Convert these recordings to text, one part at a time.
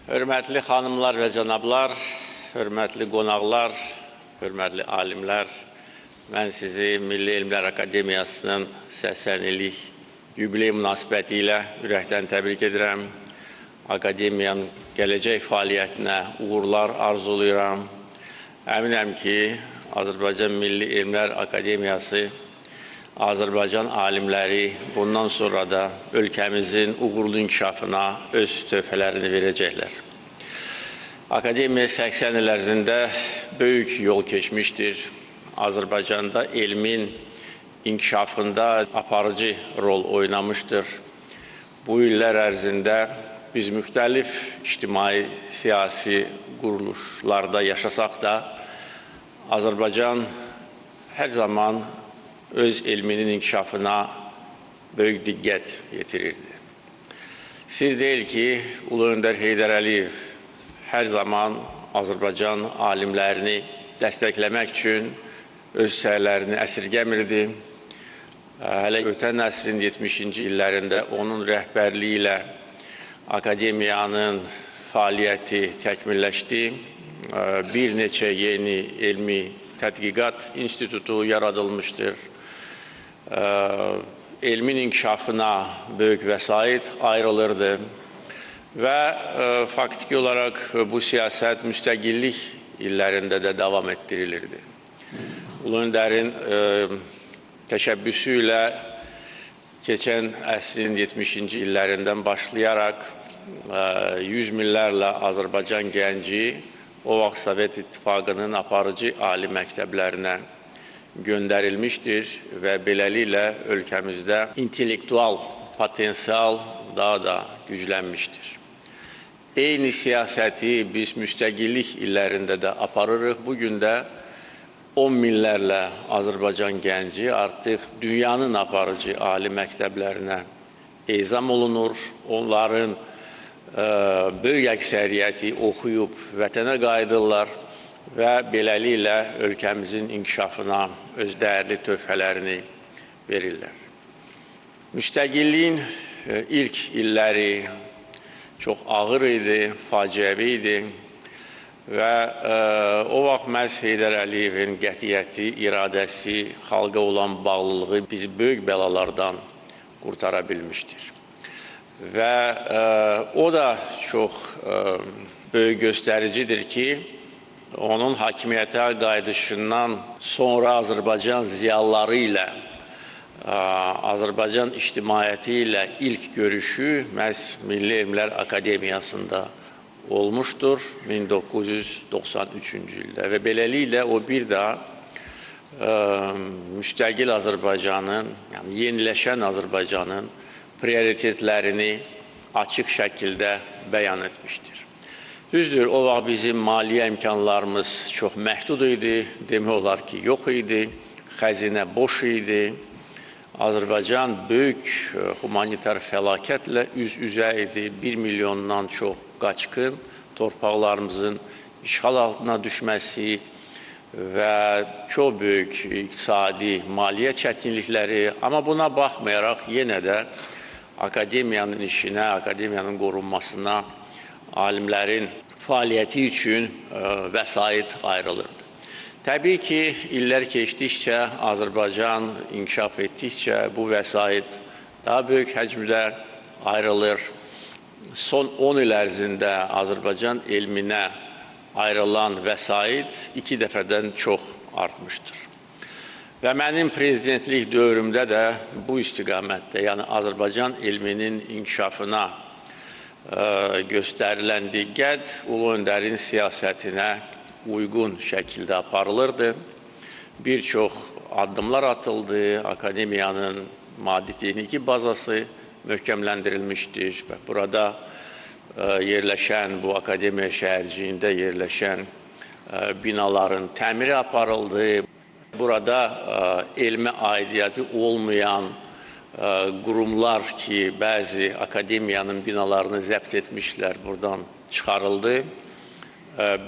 Hörmətli xanımlar və cənablar, hörmətli qonaqlar, hörmətli alimlər, mən sizi Milli Elmlər Akademiyasının 80 illik yubiley münasibəti ilə ürəkdən təbrik edirəm. Akademiyanın gələcək fəaliyyətinə uğurlar arzulayıram. Əminəm ki, Azərbaycan Milli Elmlər Akademiyası, Azərbaycan alimləri bundan sonra da ölkəmizin uğurlu inkişafına öz töhfələrini verəcəklər. Akademiya 80 il ərzində böyük yol keçmişdir. Azərbaycanda elmin inkişafında aparıcı rol oynamışdır. Bu illər ərzində biz müxtəlif ictimai, siyasi quruluşlarda yaşasaq da, Azərbaycan hər zaman öz elminin inkişafına böyük diqqət yetirirdi. Sir deyil ki, Ulu Öndər Heydər Əliyev hər zaman Azərbaycan alimlərini dəstəkləmək üçün öz səylərini əsirgəmirdi. Hələ ötən əsrin 70-ci illərində onun rəhbərliyi ilə Akademiyanın fəaliyyəti təkmilləşdi. Bir neçə yeni elmi tədqiqat institutu yaradılmışdır. Elmin inkişafına böyük vəsait ayrılırdı və faktiki olaraq bu siyasət müstəqillik illərində də davam etdirilirdi. Ulu Öndərin təşəbbüsü ilə keçən əsrin 70-ci illərindən başlayaraq yüz minlərlə Azərbaycan gənci o vaxt Sovet İttifaqının aparıcı ali məktəblərinə göndərilmişdir və beləliklə ölkəmizdə intellektual potensial daha da güclənmişdir. Eyni siyasəti biz müstəqillik illərində də aparırıq. Bugün də 10 minlərlə Azərbaycan gənci artıq dünyanın aparıcı ali məktəblərinə ezam olunur. Onların böyük əksəriyyəti oxuyub vətənə qayıdırlar və beləliklə ölkəmizin inkişafına öz dəyərli töhfələrini verirlər. Müstəqilliyin ilk illəri çox ağır idi, faciəvi idi və o vaxt məhz Heydər Əliyevin qətiyyəti, iradəsi, xalqa olan bağlılığı bizi böyük bəlalardan qurtara bilmişdir. Və o da çox böyük göstəricidir ki, onun hakimiyyətə qayıdışından sonra Azərbaycan ziyalıları ilə, Azərbaycan ictimaiyyəti ilə ilk görüşü məhz Milli Elmlər Akademiyasında olmuşdur 1993-cü ildə və beləliklə o bir daha müstəqil Azərbaycanın, yəni yeniləşən Azərbaycanın prioritetlərini açıq şəkildə bəyan etmişdir. Düzdür, o vaxt bizim maliyyə imkanlarımız çox məhdud idi, demək olar ki, yox idi, xəzinə boş idi. Azərbaycan böyük humanitar fəlakətlə üz-üzə idi, 1 milyondan çox qaçqın, torpaqlarımızın işğal altına düşməsi və çox böyük iqtisadi maliyyə çətinlikləri, amma buna baxmayaraq yenə də akademiyanın işinə, akademiyanın qorunmasına, alimlərin fəaliyyəti üçün vəsait ayrılırdı. Təbii ki, illər keçdikcə, Azərbaycan inkişaf etdikcə bu vəsait daha böyük həcmdə ayrılır. Son 10 il ərzində Azərbaycan elminə ayrılan vəsait 2 dəfədən çox artmışdır. Və mənim prezidentlik dövrümdə də bu istiqamətdə, yəni Azərbaycan elminin inkişafına göstərilən diqqət Ulu Öndərin siyasətinə uyğun şəkildə aparılırdı. Bir çox addımlar atıldı, akademiyanın maddi-texniki bazası möhkəmləndirilmişdir və burada yerləşən, bu akademiya şəhərciyində yerləşən binaların təmiri aparıldı. Burada elmə aidiyyəti olmayan qurumlar ki, bəzi akademiyanın binalarını zəbt etmişlər, buradan çıxarıldı.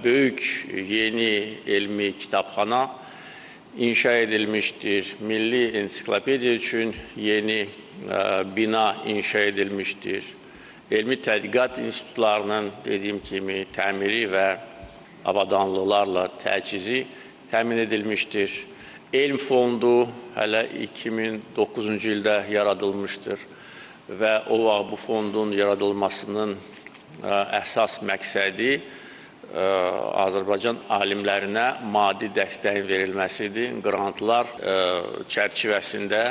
Böyük yeni elmi kitabxana inşa edilmişdir. Milli ensiklopediya üçün yeni bina inşa edilmişdir. elmi tədqiqat institutlarının dediyim kimi təmiri və avadanlıqlarla təchizi təmin edilmişdir. Elm fondu hələ 2009-cu ildə yaradılmışdır və o vaxt bu fondun yaradılmasının əsas məqsədi Azərbaycan alimlərinə maddi dəstəyin verilməsidir. Qrantlar çərçivəsində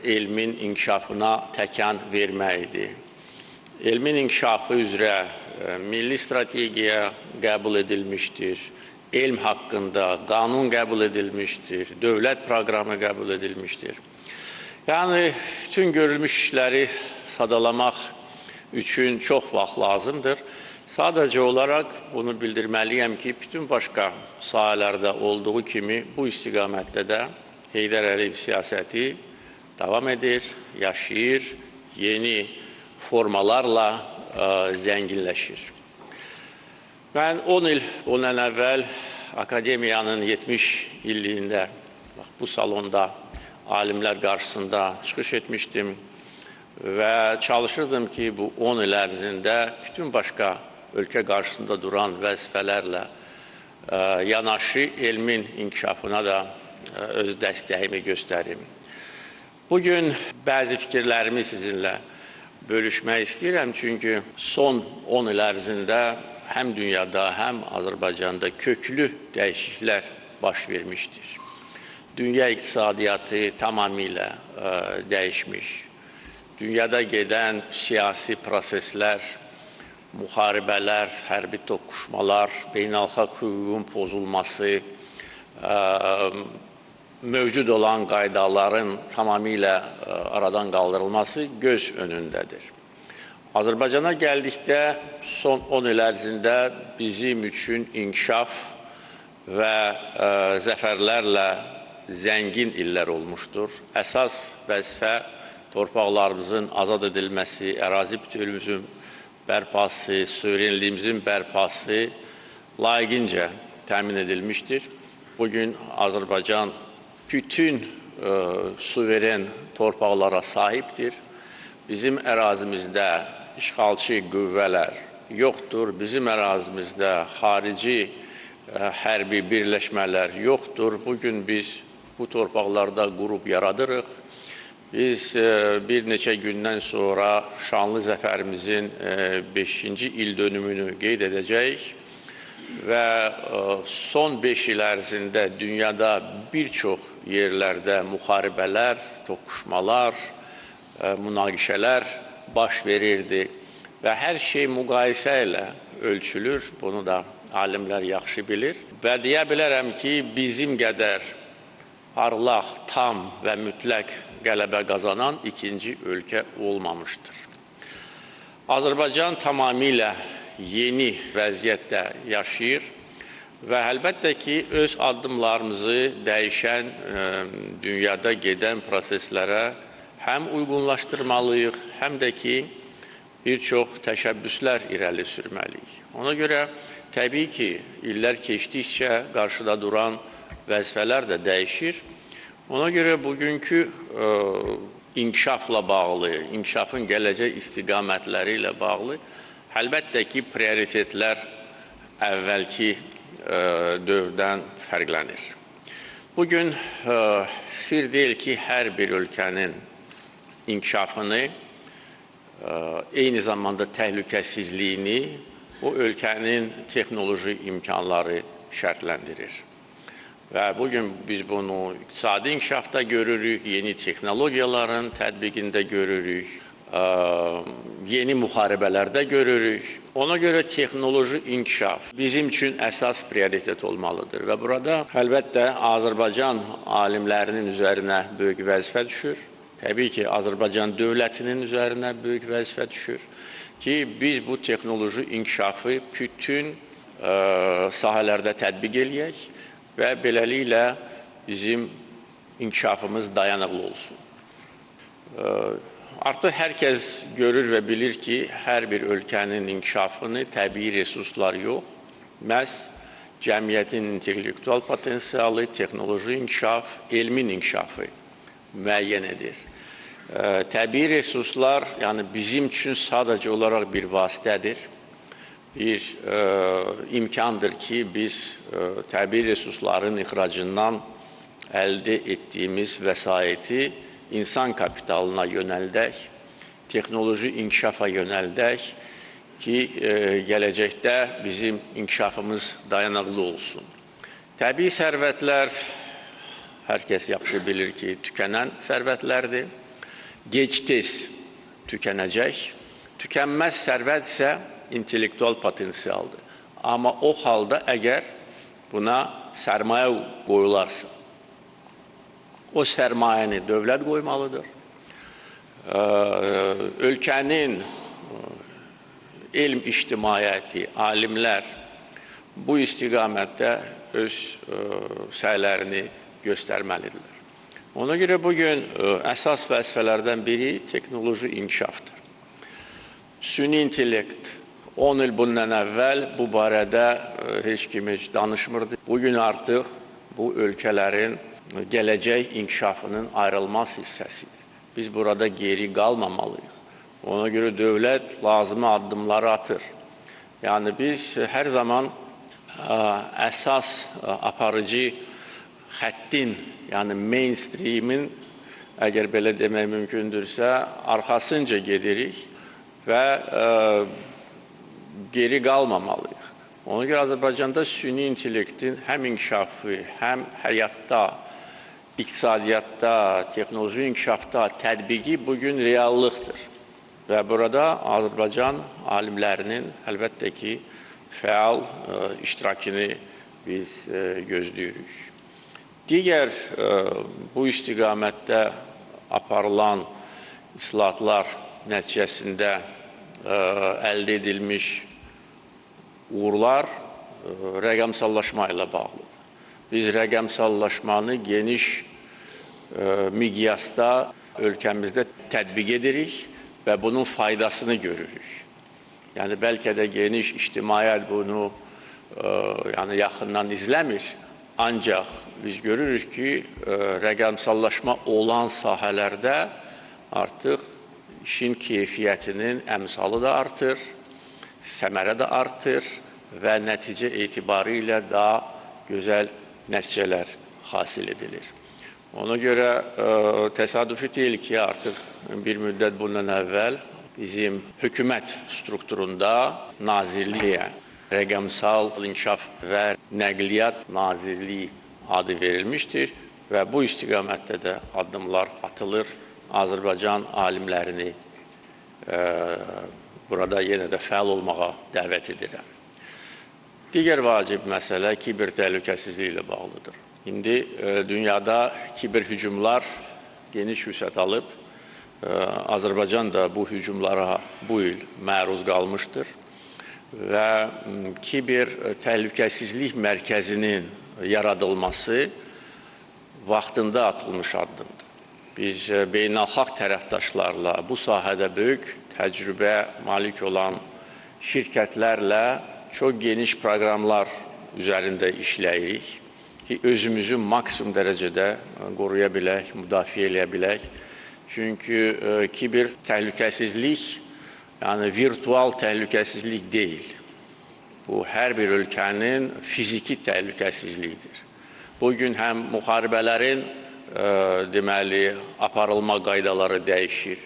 elmin inkişafına təkan verməkdir. Elmin inkişafı üzrə milli strategiya qəbul edilmişdir. Elm haqqında qanun qəbul edilmişdir. Dövlət proqramı qəbul edilmişdir. Yəni, bütün görülmüş işləri sadalamaq üçün çox vaxt lazımdır. Sadəcə olaraq bunu bildirməliyəm ki, bütün başqa sahələrdə olduğu kimi bu istiqamətdə də Heydər Əliyev siyasəti davam edir, yaşayır, yeni formalarla zənginləşir. Mən 10 il bundan əvvəl Akademiyanın 70 illiyində bu salonda alimlər qarşısında çıxış etmişdim və çalışırdım ki, bu 10 il ərzində bütün başqa ölkə qarşısında duran vəzifələrlə yanaşı elmin inkişafına da öz dəstəyimi göstərim. Bugün bəzi fikirlərimi sizinlə bölüşmək istəyirəm, çünki son 10 il ərzində həm dünyada, həm Azərbaycanda köklü dəyişikliklər baş vermişdir. Dünya iqtisadiyyatı tamamilə dəyişmiş. Dünyada gedən siyasi proseslər, müharibələr, hərbi toqquşmalar, beynəlxalq hüququn pozulması, mövcud olan qaydaların tamamilə aradan qaldırılması göz önündədir. Azərbaycana gəldikdə son 10 il ərzində bizim üçün inkişaf və zəfərlərlə zəngin illər olmuşdur. Əsas vəzifə torpaqlarımızın azad edilməsi, ərazi bütövlüyümüzün bərpası, suverenliyimizin bərpası layiqincə təmin edilmişdir. Bugün Azərbaycan bütün suveren torpaqlara sahibdir. Bizim ərazimizdə işğalçı qüvvələr yoxdur. Bizim ərazimizdə xarici hərbi birləşmələr yoxdur. Bugün biz bu torpaqlarda qrup yaradırıq. Biz bir neçə gündən sonra şanlı zəfərimizin 5-ci il dönümünü qeyd edəcəyik və son 5 il ərzində dünyada bir çox yerlərdə müharibələr, toqquşmalar, münaqişələr baş verirdi və hər şey müqayisə ilə ölçülür. Bunu da alimlər yaxşı bilir və deyə bilərəm ki, bizim qədər parlaq, tam və mütləq qələbə qazanan ikinci ölkə olmamışdır. Azərbaycan tamamilə yeni vəziyyətdə yaşayır və əlbəttə ki, öz addımlarımızı dəyişən dünyada gedən proseslərə həm uyğunlaşdırmalıyıq, həm də ki, bir çox təşəbbüslər irəli sürməliyik. Ona görə təbii ki, illər keçdikcə qarşıda duran vəzifələr də dəyişir. Ona görə bugünkü inkişafla bağlı, inkişafın gələcək istiqamətləri ilə bağlı əlbəttə ki, prioritetlər əvvəlki dövrdən fərqlənir. Bugün sir deyil ki, hər bir ölkənin inkişafını, eyni zamanda təhlükəsizliyini o ölkənin texnoloji imkanları şərtləndirir. Və bugün biz bunu iqtisadi inkişafda görürük, yeni texnologiyaların tətbiqində görürük, yeni müharibələrdə görürük. Ona görə texnoloji inkişaf bizim üçün əsas prioritet olmalıdır və burada əlbəttə Azərbaycan alimlərinin üzərinə böyük vəzifə düşür. Təbii ki, Azərbaycan dövlətinin üzərinə böyük vəzifə düşür ki, biz bu texnoloji inkişafı bütün sahələrdə tətbiq eləyək və beləliklə bizim inkişafımız dayanıqlı olsun. Artıq hər kəs görür və bilir ki, hər bir ölkənin inkişafını təbii resurslar yox, məhz cəmiyyətin intellektual potensialı, texnoloji inkişaf, elmin inkişafı müəyyən edir. Təbii resurslar, yəni bizim üçün sadəcə olaraq bir vasitədir, bir imkandır ki, biz təbii resursların ixracından əldə etdiyimiz vəsaiti insan kapitalına yönəldək, texnoloji inkişafa yönəldək ki, gələcəkdə bizim inkişafımız dayanıqlı olsun. Təbii sərvətlər, hər kəs yaxşı bilir ki, tükənən sərvətlərdir. Gec-tez tükənəcək. Tükənməz sərvət isə intellektual potensialdır. Amma o halda əgər buna sərmayə qoyularsa, o sərmayəni dövlət qoymalıdır. Ölkənin elm ictimaiyyəti, alimlər bu istiqamətdə öz səylərini göstərməlidirlər. Ona görə bugün əsas vəzifələrdən biri texnoloji inkişafdır. Süni intellekt 10 il bundan əvvəl bu barədə heç kim heç danışmırdı. Bugün artıq bu ölkələrin gələcək inkişafının ayrılmaz hissəsidir. Biz burada geri qalmamalıyıq. Ona görə dövlət lazımi addımları atır. Yəni biz hər zaman əsas aparıcı xəttin, yəni mainstreamin, əgər belə demək mümkündürsə, arxasınca gedirik və geri qalmamalıyıq. Ona görə Azərbaycanda süni intellektin həm inkişafı, həm həyatda, iqtisadiyyatda, texnoloji inkişafda tətbiqi bugün reallıqdır. Və burada Azərbaycan alimlərinin əlbəttə ki, fəal iştirakını biz gözləyirik. Digər bu istiqamətdə aparılan islahatlar nəticəsində əldə edilmiş uğurlar rəqəmsallaşma ilə bağlıdır. Biz rəqəmsallaşmanı geniş miqyasda ölkəmizdə tətbiq edirik və bunun faydasını görürük. Yəni, bəlkə də geniş ictimaiyyət bunu yaxından izləmir. Ancaq biz görürük ki, rəqəmsallaşma olan sahələrdə artıq işin keyfiyyətinin əmsalı da artır, səmərə də artır və nəticə etibarı ilə daha gözəl nəticələr hasil edilir. Ona görə təsadüfi deyil ki, artıq bir müddət bundan əvvəl bizim hökumət strukturunda nazirliyə Rəqəmsal İnkişaf və Nəqliyyat Nazirliyi adı verilmişdir və bu istiqamətdə də addımlar atılır. Azərbaycan alimlərini burada yenə də fəal olmağa dəvət edirəm. Digər vacib məsələ kiber təhlükəsizliyi ilə bağlıdır. İndi dünyada kiber hücumlar geniş vüsət alıb. Azərbaycan da bu hücumlara bu il məruz qalmışdır. Və kiber təhlükəsizlik mərkəzinin yaradılması vaxtında atılmış addımdır. Biz beynəlxalq tərəfdaşlarla bu sahədə böyük təcrübə malik olan şirkətlərlə çox geniş proqramlar üzərində işləyirik ki, özümüzü maksimum dərəcədə qoruya bilək, müdafiə eləyə bilək. Çünki kiber təhlükəsizlik yəni virtual təhlükəsizlik deyil. Bu, hər bir ölkənin fiziki təhlükəsizliyidir. Bugün həm müharibələrin deməli, aparılma qaydaları dəyişir,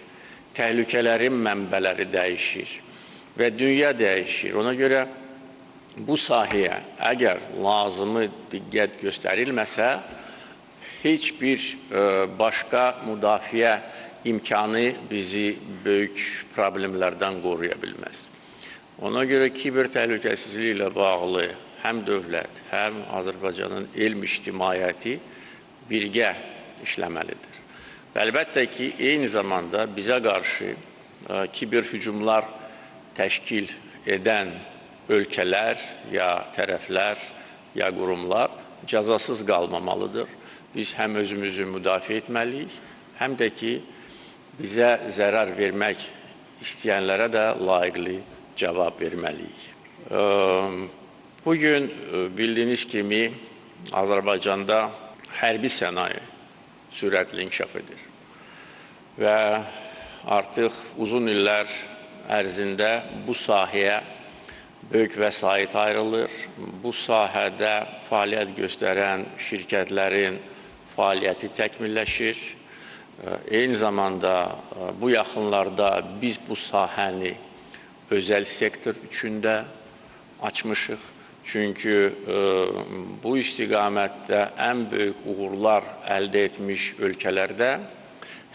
təhlükələrin mənbələri dəyişir və dünya dəyişir. Ona görə bu sahəyə əgər lazımı diqqət göstərilməsə, heç bir başqa müdafiə imkanı bizi böyük problemlərdən qoruya bilməz. Ona görə kiber təhlükəsizliyi ilə bağlı həm dövlət, həm Azərbaycanın elm ictimaiyyəti birgə işləməlidir. Və əlbəttə ki, eyni zamanda bizə qarşı kiber hücumlar təşkil edən ölkələr, ya tərəflər, ya qurumlar cəzasız qalmamalıdır. Biz həm özümüzü müdafiə etməliyik, həm də ki, bizə zərər vermək istəyənlərə də layiqli cavab verməliyik. Bugün bildiyiniz kimi Azərbaycanda hərbi sənaye sürətli inkişaf edir. və artıq uzun illər ərzində bu sahəyə böyük vəsait ayrılır. Bu sahədə fəaliyyət göstərən şirkətlərin fəaliyyəti təkmilləşir. Eyni zamanda bu yaxınlarda biz bu sahəni özəl sektor üçün də açmışıq. Çünki bu istiqamətdə ən böyük uğurlar əldə etmiş ölkələrdə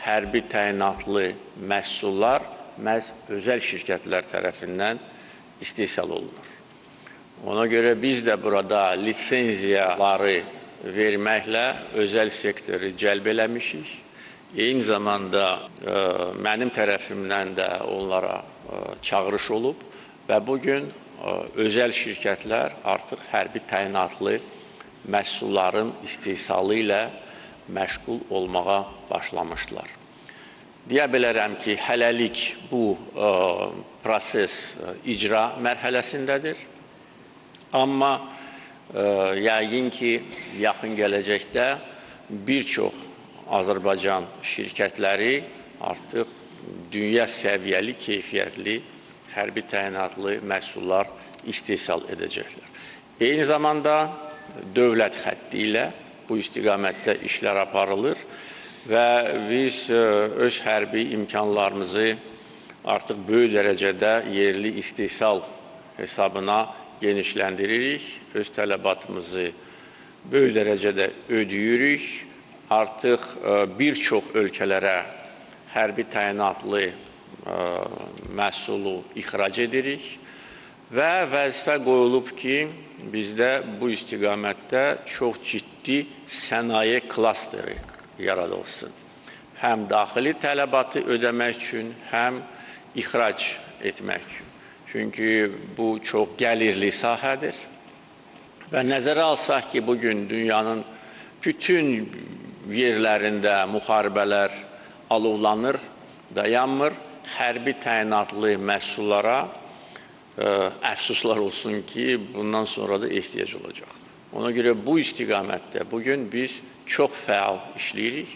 hərbi təyinatlı məhsullar məhz özəl şirkətlər tərəfindən istehsal olunur. Ona görə biz də burada lisenziyaları verməklə özəl sektoru cəlb eləmişik. Eyni zamanda mənim tərəfimdən də onlara çağırış olub və bugün özəl şirkətlər artıq hərbi təyinatlı məhsulların istehsalı ilə məşğul olmağa başlamışlar. Deyə bilərəm ki, hələlik bu proses icra mərhələsindədir. Amma yəqin ki, yaxın gələcəkdə bir çox Azərbaycan şirkətləri artıq dünya səviyyəli, keyfiyyətli, hərbi təyinatlı məhsullar istehsal edəcəklər. Eyni zamanda dövlət xətti ilə bu istiqamətdə işlər aparılır və biz öz hərbi imkanlarımızı artıq böyük dərəcədə yerli istehsal hesabına genişləndiririk. Öz tələbatımızı böyük dərəcədə ödəyirik. Artıq bir çox ölkələrə hərbi təyinatlı məhsulu ixrac edirik və vəzifə qoyulub ki, bizdə bu istiqamətdə çox ciddi sənaye klasteri yaradılsın. Həm daxili tələbatı ödəmək üçün, həm ixrac etmək üçün. Çünki bu çox gəlirli sahədir və nəzərə alsaq ki, bugün dünyanın bütün yerlərində müharibələr alovlanır, dayanmır. Hərbi təyinatlı məhsullara əfsuslar olsun ki, bundan sonra da ehtiyac olacaq. Ona görə bu istiqamətdə bugün biz çox fəal işləyirik.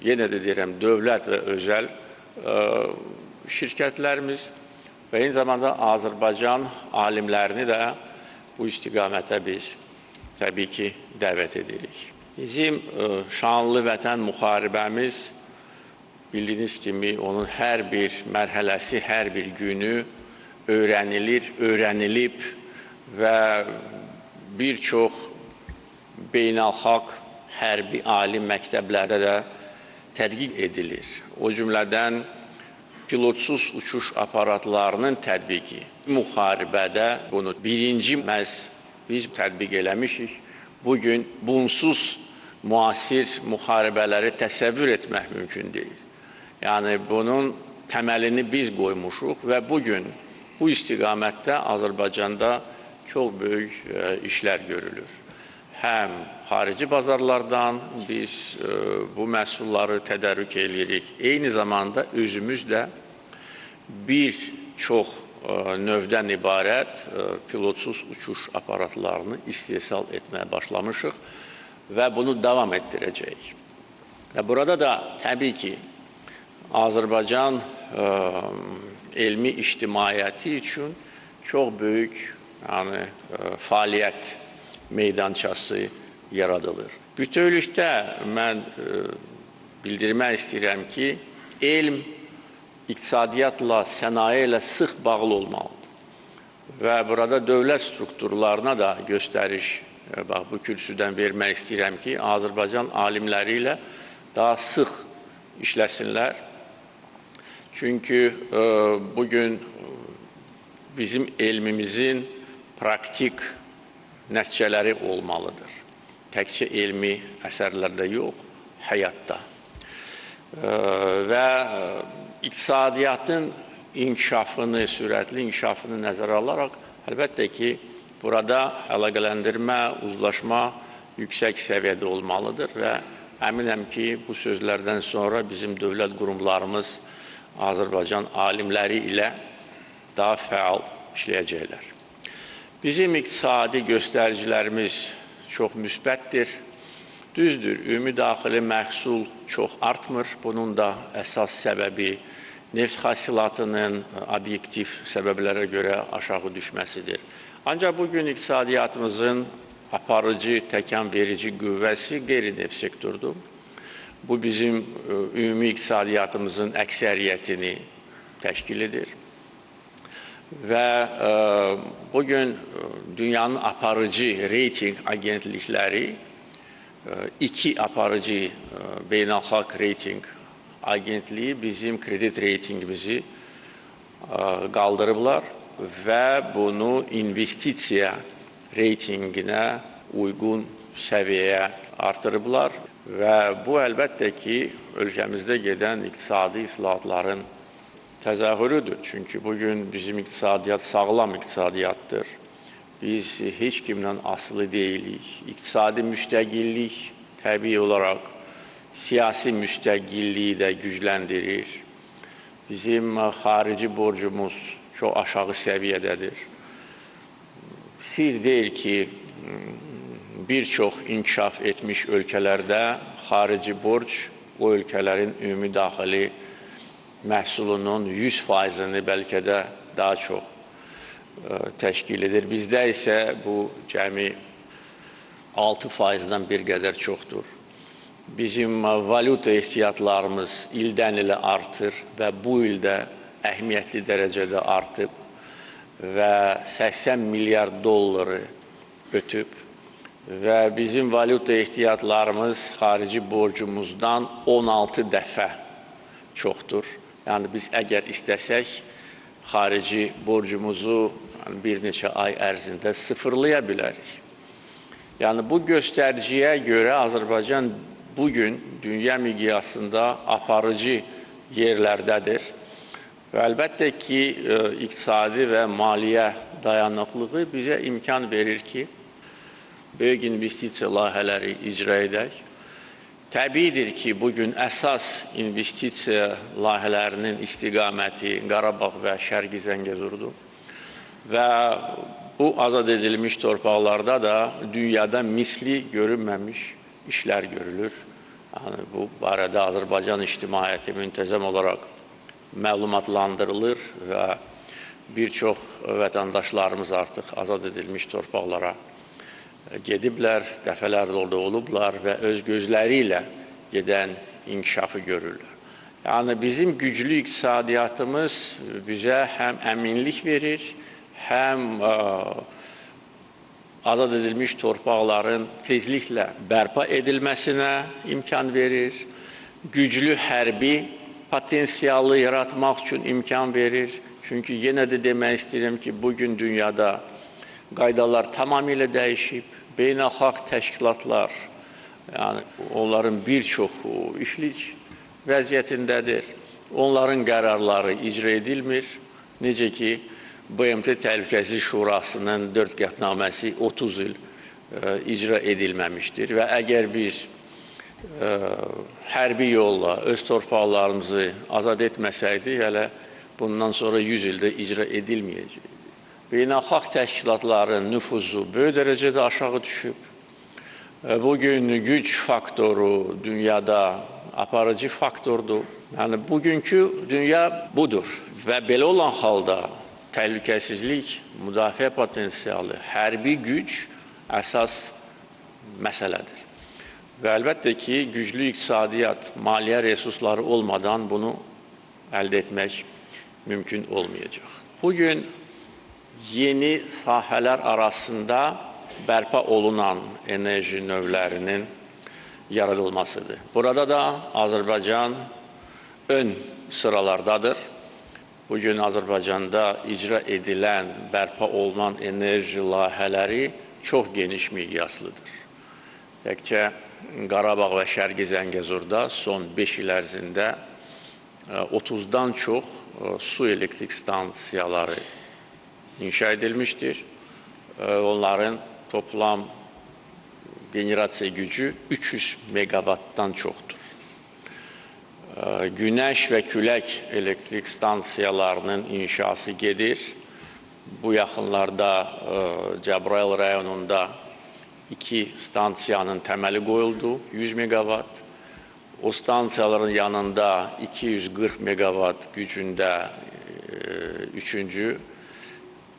Yenə də deyirəm, dövlət və özəl şirkətlərimiz və eyni zamanda Azərbaycan alimlərini də bu istiqamətə biz təbii ki, dəvət edirik. Bizim şanlı vətən müharibəmiz bildiyiniz kimi onun hər bir mərhələsi, hər bir günü öyrənilir, öyrənilib və bir çox beynəlxalq hərbi ali məktəblərdə də tədqiq edilir. O cümlədən pilotsuz uçuş aparatlarının tətbiqi. Müharibədə bunu birinci məhz biz tətbiq eləmişik. Bugün bunsuz müasir müharibələri təsəvvür etmək mümkün deyil. Yəni, bunun təməlini biz qoymuşuq və bugün bu istiqamətdə Azərbaycanda çox böyük işlər görülür. Həm xarici bazarlardan biz bu məhsulları tədarük edirik. Eyni zamanda özümüz də bir çox növdən ibarət pilotsuz uçuş aparatlarını istehsal etməyə başlamışıq və bunu davam etdirəcəyik. Və burada da təbii ki, Azərbaycan elmi ictimaiyyəti üçün çox böyük fəaliyyət meydançası yaradılır. Bütövlükdə mən bildirmək istəyirəm ki, elm iqtisadiyyatla, sənaye ilə sıx bağlı olmalıdır. Və burada dövlət strukturlarına da göstəriş, bu kürsüdən vermək istəyirəm ki, Azərbaycan alimləri ilə daha sıx işləsinlər. Çünki bugün bizim elmimizin praktik nəticələri olmalıdır. Təkcə elmi əsərlərdə yox, həyatda. Və iqtisadiyyatın inkişafını, sürətli inkişafını nəzərə alaraq, əlbəttə ki, burada əlaqələndirmə, uzlaşma yüksək səviyyədə olmalıdır və əminəm ki, bu sözlərdən sonra bizim dövlət qurumlarımız Azərbaycan alimləri ilə daha fəal işləyəcəklər. Bizim iqtisadi göstəricilərimiz çox müsbətdir Düzdür, ümumi daxili məhsul çox artmır. Bunun da əsas səbəbi neft hasilatının obyektiv səbəblərə görə aşağı düşməsidir. Ancaq bugün iqtisadiyyatımızın aparıcı, təkan verici qüvvəsi qeyri-neft sektordur. Bu bizim ümumi iqtisadiyyatımızın əksəriyyətini təşkil edir. Və bugün dünyanın aparıcı reyting agentlikləri iki aparıcı beynəlxalq reyting agentliyi bizim kredit reytingimizi qaldırıblar və bunu investisiya reytinginə uyğun səviyyəyə artırıblar və bu əlbəttə ki, ölkəmizdə gedən iqtisadi islahatların təzahürüdür. Çünki bugün bizim iqtisadiyyat sağlam iqtisadiyyatdır. Biz heç kimdən asılı deyilik. İqtisadi müstəqillik təbii olaraq siyasi müstəqilliyi də gücləndirir. Bizim xarici borcumuz çox aşağı səviyyədədir. Sir deyil ki, bir çox inkişaf etmiş ölkələrdə xarici borc o ölkələrin ümumi daxili məhsulunun 100%-ni bəlkə də daha çox təşkil edir. Bizdə isə bu cəmi 6%-dən bir qədər çoxdur. Bizim valyuta ehtiyatlarımız ildən ilə artır və bu ildə əhəmiyyətli dərəcədə artıb və 80 milyard dolları ötüb və bizim valyuta ehtiyatlarımız xarici borcumuzdan 16 dəfə çoxdur. Yəni biz əgər istəsək, xarici borcumuzu bir neçə ay ərzində sıfırlaya bilərik. Yəni bu göstəriciyə görə Azərbaycan bugün dünya miqyasında aparıcı yerlərdədir. Və əlbəttə ki, iqtisadi və maliyyə dayanıqlığı bizə imkan verir ki, böyük investisiya layihələri icra edək. Təbiidir ki, bugün əsas investisiya layihələrinin istiqaməti Qarabağ və Şərqi Zəngəzurdur. Və bu azad edilmiş torpaqlarda da dünyada misli görünməmiş işlər görülür. Yəni, bu barədə Azərbaycan ictimaiyyəti müntəzəm olaraq məlumatlandırılır və bir çox vətəndaşlarımız artıq azad edilmiş torpaqlara gediblər, dəfələrlə orada olublar və öz gözləri ilə gedən inkişafı görürlər. Yəni, bizim güclü iqtisadiyyatımız bizə həm əminlik verir, həm azad edilmiş torpaqların tezliklə bərpa edilməsinə imkan verir, güclü hərbi potensialı yaratmaq üçün imkan verir. Çünki yenə də demək istəyirəm ki, bugün dünyada qaydalar tamamilə dəyişib, beynəlxalq təşkilatlar, yəni onların bir çoxu iflic vəziyyətindədir. Onların qərarları icra edilmir. Necə ki, BMT Təhlükəsizlik Şurasının 4 qətnaməsi 30 il icra edilməmişdir və əgər biz hərbi yolla öz torpaqlarımızı azad etməsəydik, hələ bundan sonra 100 ildə icra edilməyəcək. Beynəlxalq təşkilatların nüfuzu böyük dərəcədə aşağı düşüb. Bugün güc faktoru dünyada aparıcı faktordur. Yəni, bugünkü dünya budur və belə olan halda təhlükəsizlik, müdafiə potensialı, hərbi güc əsas məsələdir. Və əlbəttə ki, güclü iqtisadiyyat, maliyyə resursları olmadan bunu əldə etmək mümkün olmayacaq. Bugün yeni sahələr arasında bərpa olunan enerji növlərinin yaradılmasıdır. Burada da Azərbaycan ön sıralardadır. Bugün Azərbaycanda icra edilən, bərpa olunan enerji layihələri çox geniş miqyaslıdır. Təkcə Qarabağ və Şərqi Zəngəzurda son 5 il ərzində 30-dan çox su elektrik stansiyaları inşa edilmişdir. Onların toplam generasiya gücü 300 megawattdan çoxdur. Günəş və külək elektrik stansiyalarının inşası gedir. Bu yaxınlarda Cəbrayıl rayonunda 2 stansiyanın təməli qoyuldu, 100 meqavat. O stansiyaların yanında 240 meqavat gücündə 3-cü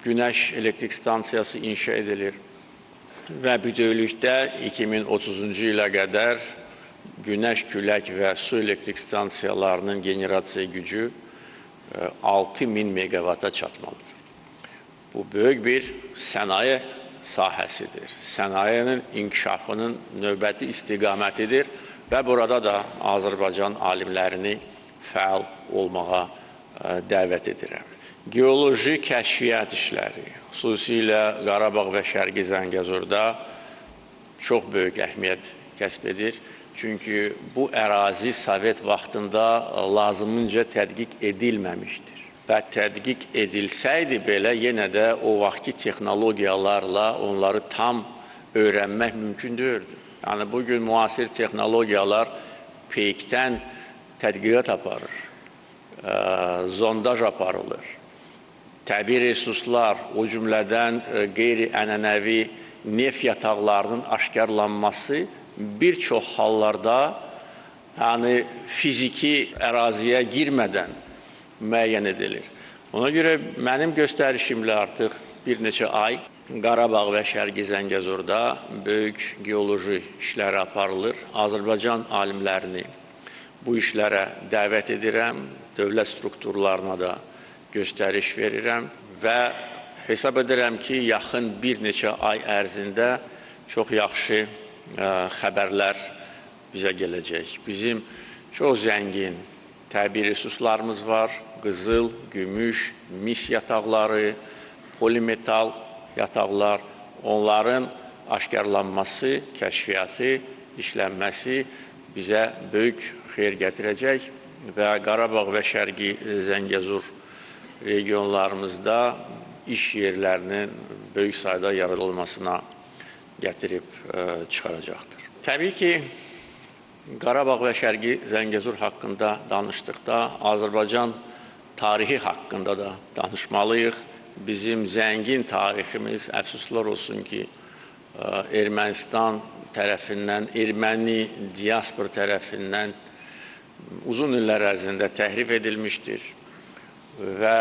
Günəş elektrik stansiyası inşa edilir və bütövlükdə 2030-cu ilə qədər günəş, külək və su elektrik stansiyalarının generasiya gücü 6000 meqavata çatmalıdır. Bu böyük bir sənaye sahəsidir. Sənayenin inkişafının növbəti istiqamətidir və burada da Azərbaycan alimlərini fəal olmağa dəvət edirəm. Geoloji kəşfiyyat işləri, xüsusilə Qarabağ və Şərqi Zəngəzurda çox böyük əhəmiyyət kəsb edir. Çünki bu ərazi Sovet vaxtında lazımınca tədqiq edilməmişdir. Və tədqiq edilsəydi belə, yenə də o vaxtki texnologiyalarla onları tam öyrənmək mümkün deyildi. Yəni, bugün müasir texnologiyalar peykdən tədqiqat aparır, zondaj aparılır. Təbii resurslar, o cümlədən qeyri-ənənəvi neft yataqlarının aşkarlanması bir çox hallarda fiziki əraziyə girmədən müəyyən edilir. Ona görə mənim göstərişimlə artıq bir neçə ay Qarabağ və Şərqi Zəngəzurda böyük geoloji işləri aparılır. Azərbaycan alimlərini bu işlərə dəvət edirəm, dövlət strukturlarına da göstəriş verirəm və hesab edirəm ki, yaxın bir neçə ay ərzində çox yaxşı xəbərlər bizə gələcək. Bizim çox zəngin təbii resurslarımız var. Qızıl, gümüş, mis yataqları, polimetal yataqlar, onların aşkarlanması, kəşfiyyatı, işlənməsi bizə böyük xeyir gətirəcək və Qarabağ və Şərqi Zəngəzur regionlarımızda iş yerlərinin böyük sayda yaradılmasına gətirib çıxaracaqdır. Təbii ki, Qarabağ və Şərqi Zəngəzur haqqında danışdıqda Azərbaycan tarihi haqqında da danışmalıyıq. Bizim zəngin tariximiz, əfsuslar olsun ki, Ermənistan tərəfindən, erməni diaspor tərəfindən uzun illər ərzində təhrif edilmişdir və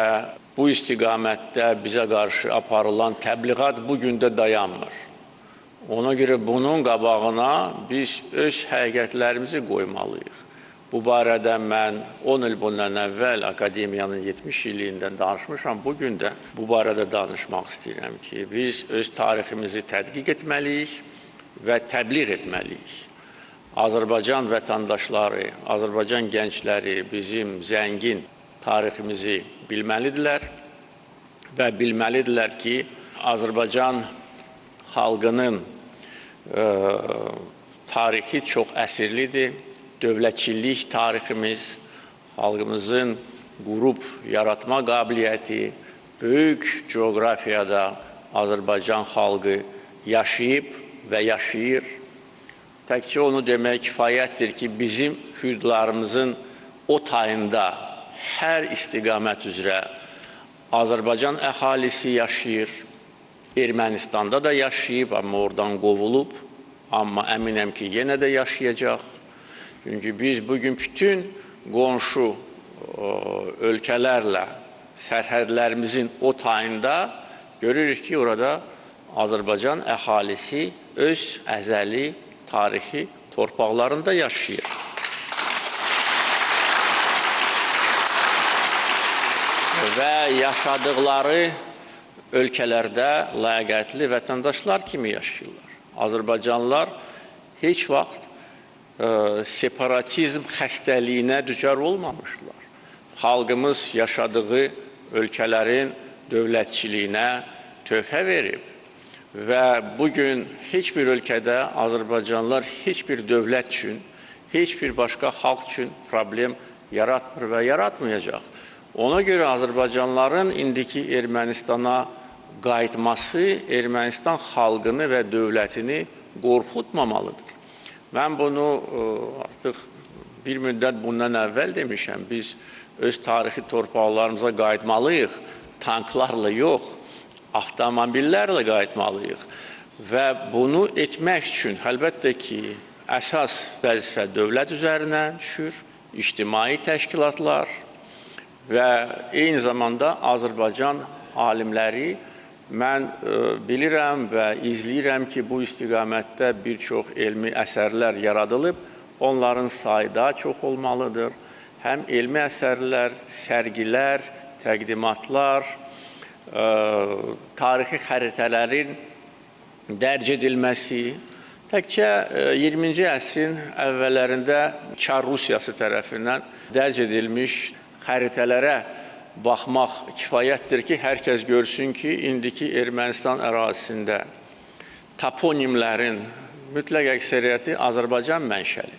bu istiqamətdə bizə qarşı aparılan təbliğat bugün də dayanmır. Ona görə bunun qabağına biz öz həqiqətlərimizi qoymalıyıq. Bu barədə mən 10 il bundan əvvəl Akademiyanın 70 illiyindən danışmışam. Bugün də bu barədə danışmaq istəyirəm ki, biz öz tariximizi tədqiq etməliyik və təbliğ etməliyik. Azərbaycan vətəndaşları, Azərbaycan gəncləri bizim zəngin tariximizi bilməlidirlər və bilməlidirlər ki, Azərbaycan xalqının tarixi çox əsirlidir. Dövlətçilik tariximiz, xalqımızın qrup yaratma qabiliyyəti, böyük coğrafiyada Azərbaycan xalqı yaşayıb və yaşayır. Təkcə onu demək kifayətdir ki, bizim hüdudlarımızın o tayında hər istiqamət üzrə Azərbaycan əhalisi yaşayır. Ermənistanda da yaşayıb, amma oradan qovulub, amma əminəm ki, yenə də yaşayacaq. Çünki biz bugün bütün qonşu ölkələrlə sərhədlərimizin o tayında görürük ki, orada Azərbaycan əhalisi öz əzəli tarixi torpaqlarında yaşayır. Və yaşadıqları ölkələrdə ləyaqətli vətəndaşlar kimi yaşayırlar. Azərbaycanlılar heç vaxt separatizm xəstəliyinə düçar olmamışlar. Xalqımız yaşadığı ölkələrin dövlətçiliyinə töhfə verib və bugün heç bir ölkədə Azərbaycanlılar heç bir dövlət üçün, heç bir başqa xalq üçün problem yaratmır və yaratmayacaq. Ona görə Azərbaycanlıların indiki Ermənistana qayıtması Ermənistan xalqını və dövlətini qorxutmamalıdır. Mən bunu artıq bir müddət bundan əvvəl demişəm. Biz öz tarixi torpaqlarımıza qayıtmalıyıq. Tanklarla yox, avtomobillərlə qayıtmalıyıq. və bunu etmək üçün əlbəttə ki, əsas vəzifə dövlət üzərinə düşür, ictimai təşkilatlar və eyni zamanda Azərbaycan alimləri. Mən bilirəm və izləyirəm ki, bu istiqamətdə bir çox elmi əsərlər yaradılıb, onların sayı daha çox olmalıdır. Həm elmi əsərlər, sərgilər, təqdimatlar, tarixi xəritələrin dərc edilməsi, təkcə 20-ci əsrin əvvəllərində Çar Rusiyası tərəfindən dərc edilmiş xəritələrə baxmaq kifayətdir ki, hər kəs görsün ki, indiki Ermənistan ərazisində toponimlərin mütləq əksəriyyəti Azərbaycan mənşəlidir.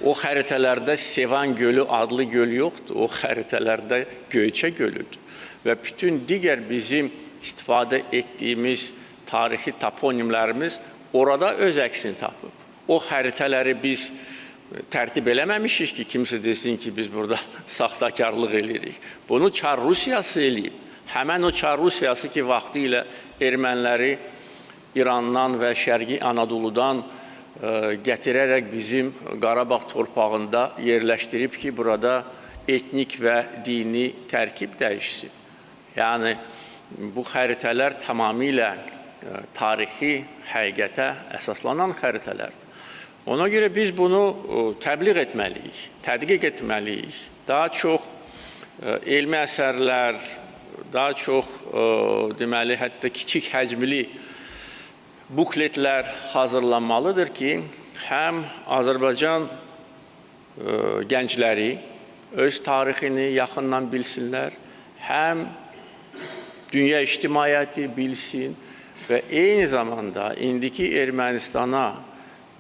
O xəritələrdə Sevan gölü adlı göl yoxdur, o xəritələrdə Göyçə gölüdür. Və bütün digər bizim istifadə etdiyimiz tarixi toponimlərimiz orada öz əksini tapıb. O xəritələri biz tərtib eləməmişik ki, kimsə desin ki, biz burada saxtakarlıq edirik. Bunu Çar Rusiyası eləyib. Həmən o Çar Rusiyası ki, vaxtı ilə erməniləri İrandan və Şərqi Anadoludan gətirərək bizim Qarabağ torpağında yerləşdirib ki, burada etnik və dini tərkib dəyişsin. Yəni, bu xəritələr tamamilə tarixi həqiqətə əsaslanan xəritələrdir. Ona görə biz bunu təbliğ etməliyik, tədqiq etməliyik. Daha çox elmi əsərlər, daha çox deməli, hətta kiçik həcmli bukletlər hazırlanmalıdır ki, həm Azərbaycan gəncləri öz tarixini yaxından bilsinlər, həm dünya ictimaiyyəti bilsin və eyni zamanda indiki Ermənistana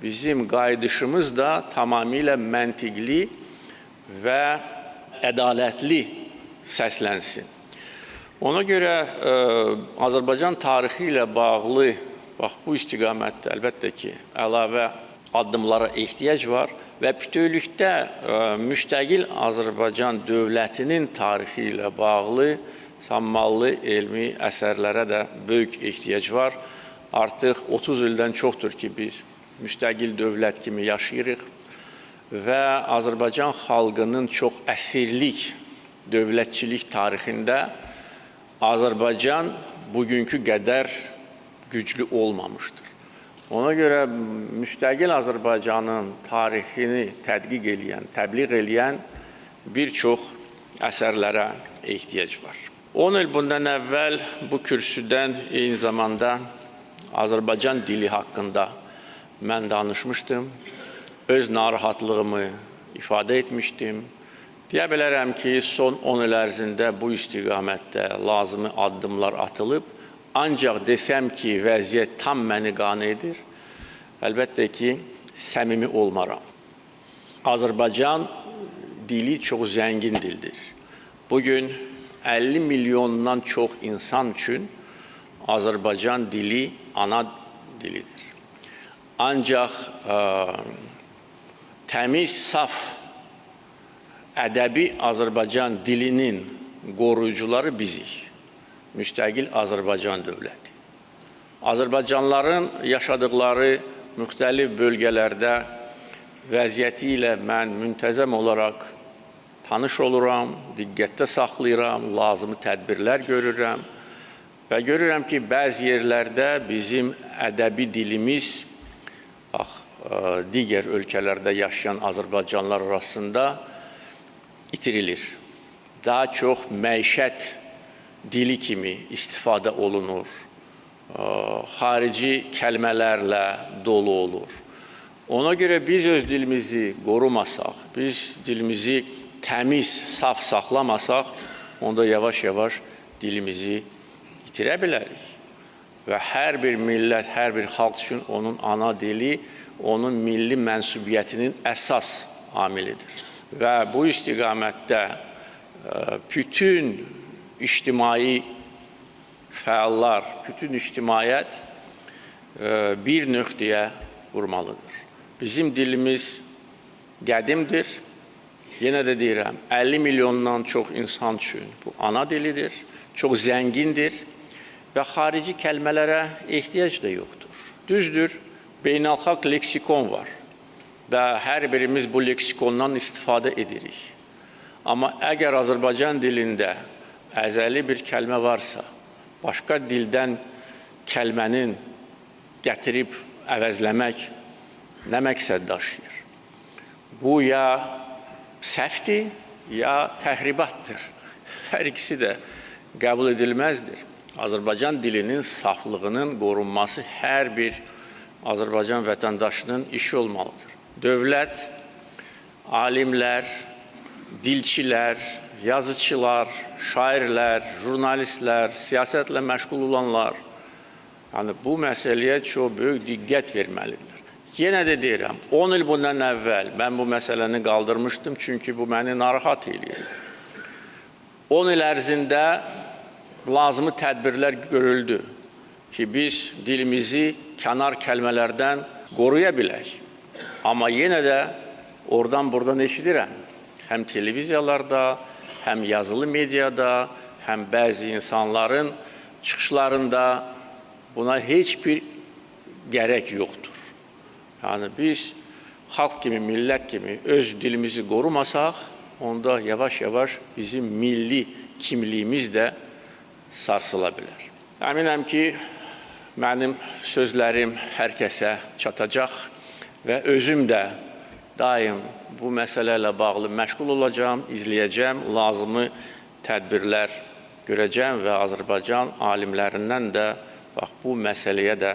bizim qayıdışımız da tamamilə məntiqli və ədalətli səslənsin. Ona görə Azərbaycan tarixi ilə bağlı bax, bu istiqamətdə əlbəttə ki, əlavə addımlara ehtiyac var və bütövlükdə müstəqil Azərbaycan dövlətinin tarixi ilə bağlı sanmallı elmi əsərlərə də böyük ehtiyac var. Artıq 30 ildən çoxdur ki, biz müstəqil dövlət kimi yaşayırıq və Azərbaycan xalqının çox əsirlik dövlətçilik tarixində Azərbaycan bugünkü qədər güclü olmamışdır. Ona görə müstəqil Azərbaycanın tarixini tədqiq edən, təbliğ edən bir çox əsərlərə ehtiyac var. 10 il bundan əvvəl bu kürsüdən eyni zamanda Azərbaycan dili haqqında mən danışmışdım, öz narahatlığımı ifadə etmişdim. Deyə bilərəm ki, son 10 il ərzində bu istiqamətdə lazımi addımlar atılıb, ancaq desəm ki, vəziyyət tam məni qane edir, əlbəttə ki, səmimi olmaram. Azərbaycan dili çox zəngin dildir. Bugün 50 milyondan çox insan üçün Azərbaycan dili ana dilidir. Ancaq təmiz, saf, ədəbi Azərbaycan dilinin qoruyucuları bizik, müstəqil Azərbaycan dövləti. Azərbaycanlıların yaşadıkları müxtəlif bölgələrdə vəziyyəti ilə mən müntəzəm olaraq tanış oluram, diqqətdə saxlayıram, lazımi tədbirlər görürəm və görürəm ki, bəzi yerlərdə bizim ədəbi dilimiz digər ölkələrdə yaşayan Azərbaycanlılar arasında itirilir. Daha çox məişət dili kimi istifadə olunur, xarici kəlmələrlə dolu olur. Ona görə biz öz dilimizi qorumasaq, biz dilimizi təmiz, saf saxlamasaq, onda yavaş-yavaş dilimizi itirə bilərik. Və hər bir millət, hər bir xalq üçün onun ana dili, onun milli mənsubiyyətinin əsas amilidir. Və bu istiqamətdə bütün ictimai fəallar, bütün ictimaiyyət bir nöqtəyə vurmalıdır. Bizim dilimiz qədimdir. Yenə də deyirəm, 50 milyondan çox insan üçün bu ana dilidir, çox zəngindir və xarici kəlmələrə ehtiyac da yoxdur. Düzdür, beynəlxalq leksikon var və hər birimiz bu leksikondan istifadə edirik. Amma əgər Azərbaycan dilində əzəli bir kəlmə varsa, başqa dildən kəlmənin gətirib əvəzləmək nə məqsəd daşıyır? Bu ya səhvdir, ya təhribatdır. Hər ikisi də qəbul edilməzdir. Azərbaycan dilinin saflığının qorunması hər bir Azərbaycan vətəndaşının işi olmalıdır. Dövlət, alimlər, dilçilər, yazıçılar, şairlər, jurnalistlər, siyasətlə məşğul olanlar, yəni bu məsələyə çox böyük diqqət verməlidirlər. Yenə də deyirəm, 10 il bundan əvvəl mən bu məsələni qaldırmışdım, çünki bu məni narahat edir. 10 il ərzində lazımi tədbirlər görüldü ki, biz dilimizi kənar kəlmələrdən qoruya bilək. Amma yenə də oradan-buradan eşidirəm. Həm televiziyalarda, həm yazılı mediada, həm bəzi insanların çıxışlarında buna heç bir gərək yoxdur. Yəni biz xalq kimi, millət kimi öz dilimizi qorumasaq, onda yavaş-yavaş bizim milli kimliyimiz də sarsıla bilər. Əminəm ki, mənim sözlərim hər kəsə çatacaq və özüm də daim bu məsələ ilə bağlı məşğul olacağım, izləyəcəm, lazımi tədbirlər görəcəm və Azərbaycan alimlərindən də bu məsələyə də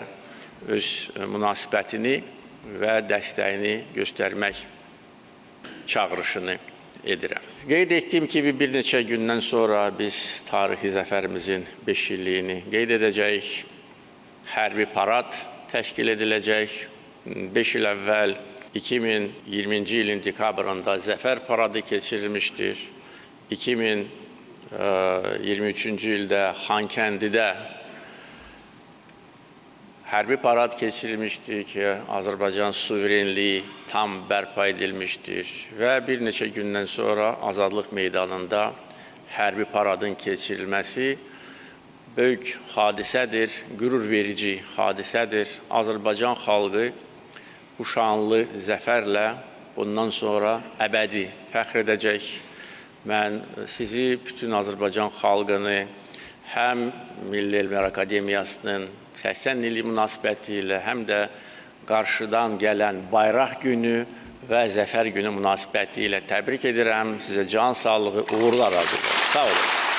öz münasibətini və dəstəyini göstərmək çağırışını edirəm. Qeyd etdiyim kimi, bir neçə gündən sonra biz tarixi zəfərimizin 5 illiyini qeyd edəcəyik. Hərbi parad təşkil ediləcək. 5 il əvvəl 2020-ci ilin dekabrında zəfər paradı keçirilmişdir. 2023-cü ildə Xankəndidə hərbi parad keçirilmişdir ki, Azərbaycan suverenliyi tam bərpa edilmişdir və bir neçə gündən sonra Azadlıq meydanında hərbi paradın keçirilməsi böyük hadisədir, qürur verici hadisədir. Azərbaycan xalqı bu şanlı zəfərlə bundan sonra əbədi fəxr edəcək. Mən sizi, bütün Azərbaycan xalqını, həm Milli Elmlər Akademiyasının 80 illik münasibəti ilə, həm də qarşıdan gələn bayraq günü və zəfər günü münasibəti ilə təbrik edirəm. Sizə can sağlığı, uğurlar arzulayıram. Sağ olun.